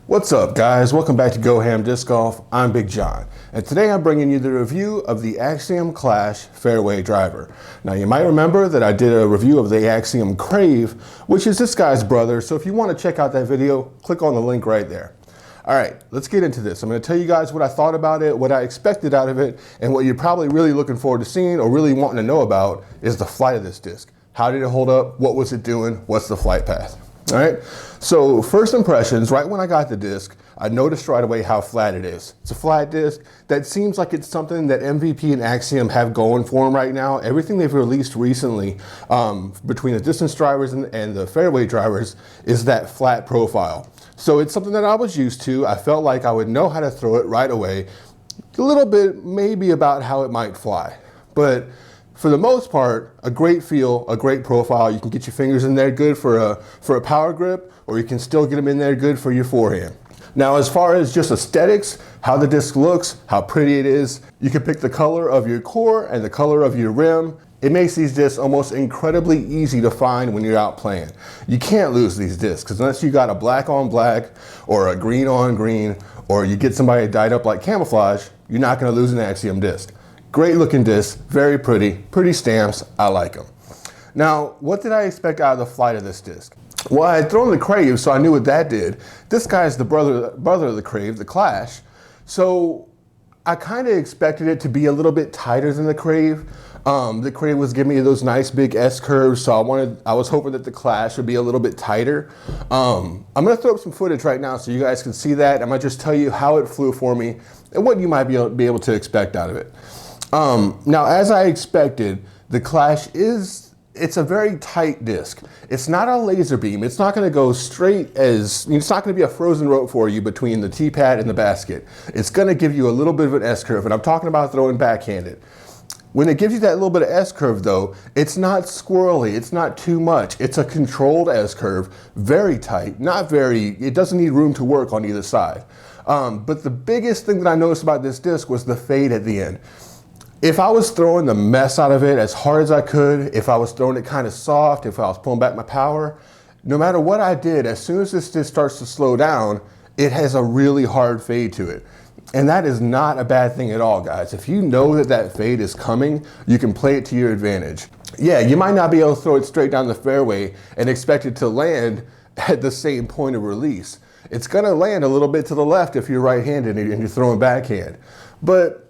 What's up, guys? Welcome back to GoHamDiscGolf. I'm Big John, and today I'm bringing you the review of the Axiom Clash Fairway Driver. Now, you might remember that I did a review of the Axiom Crave, which is this guy's brother, so if you want to check out that video, click on the link right there. All right, let's get into this. I'm going to tell you guys what I thought about it, what I expected out of it, and what you're probably really looking forward to seeing or really wanting to know about is the flight of this disc. How did it hold up? What was it doing? What's the flight path? All right, so first impressions, right when I got the disc, I noticed right away how flat it is. It's a flat disc that seems like it's something that MVP and Axiom have going for them right now. Everything they've released recently between the distance drivers and the fairway drivers is that flat profile. So it's something that I was used to. I felt like I would know how to throw it right away. A little bit maybe about how it might fly, but for the most part, a great feel, a great profile. You can get your fingers in there good for a power grip, or you can still get them in there good for your forehand. Now, as far as just aesthetics, how the disc looks, how pretty it is, you can pick the color of your core and the color of your rim. It makes these discs almost incredibly easy to find when you're out playing. You can't lose these discs unless you got a black on black or a green on green, or you get somebody dyed up like camouflage, you're not gonna lose an Axiom disc. Great looking disc, very pretty stamps, I like them. Now, what did I expect out of the flight of this disc? Well, I had thrown the Crave, so I knew what that did. This guy's the brother of the Crave, the Clash. So I kind of expected it to be a little bit tighter than the Crave. The Crave was giving me those nice big S curves, so I was hoping that the Clash would be a little bit tighter. I'm gonna throw up some footage right now so you guys can see that. I'm gonna just tell you how it flew for me and what you might be able to expect out of it. Now, as I expected, the Clash it's a very tight disc. It's not a laser beam. It's not going to go straight it's not going to be a frozen rope for you between the tee pad and the basket. It's going to give you a little bit of an S curve, and I'm talking about throwing backhanded. When it gives you that little bit of S curve though, it's not squirrely, it's not too much. It's a controlled S curve, very tight, it doesn't need room to work on either side. But the biggest thing that I noticed about this disc was the fade at the end. If I was throwing the mess out of it as hard as I could, if I was throwing it kind of soft, if I was pulling back my power, no matter what I did, as soon as this disc starts to slow down, it has a really hard fade to it. And that is not a bad thing at all, guys. If you know that that fade is coming, you can play it to your advantage. Yeah, you might not be able to throw it straight down the fairway and expect it to land at the same point of release. It's gonna land a little bit to the left if you're right-handed and you're throwing backhand. But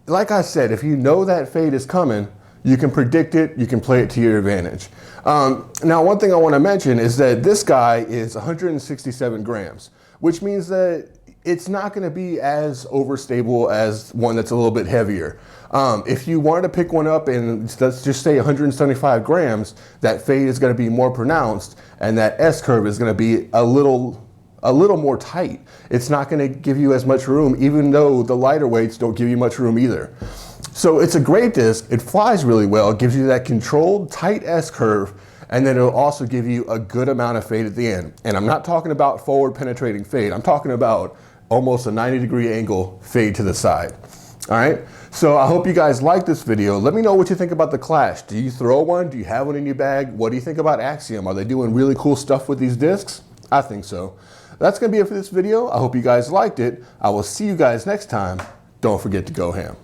like I said, if you know that fade is coming, you can predict it, you can play it to your advantage. Now, one thing I want to mention is that this guy is 167 grams, which means that it's not going to be as overstable as one that's a little bit heavier. If you wanted to pick one up and let's just say 175 grams, that fade is going to be more pronounced and that S curve is going to be a little more tight. It's not going to give you as much room, even though the lighter weights don't give you much room either. So it's a great disc. It flies really well. It gives you that controlled tight S curve, and then it'll also give you a good amount of fade at the end. And I'm not talking about forward penetrating fade. I'm talking about almost a 90-degree angle fade to the side. All right. So I hope you guys like this video. Let me know what you think about the Clash. Do you throw one? Do you have one in your bag? What do you think about Axiom? Are they doing really cool stuff with these discs? I think so. That's going to be it for this video. I hope you guys liked it. I will see you guys next time. Don't forget to go ham.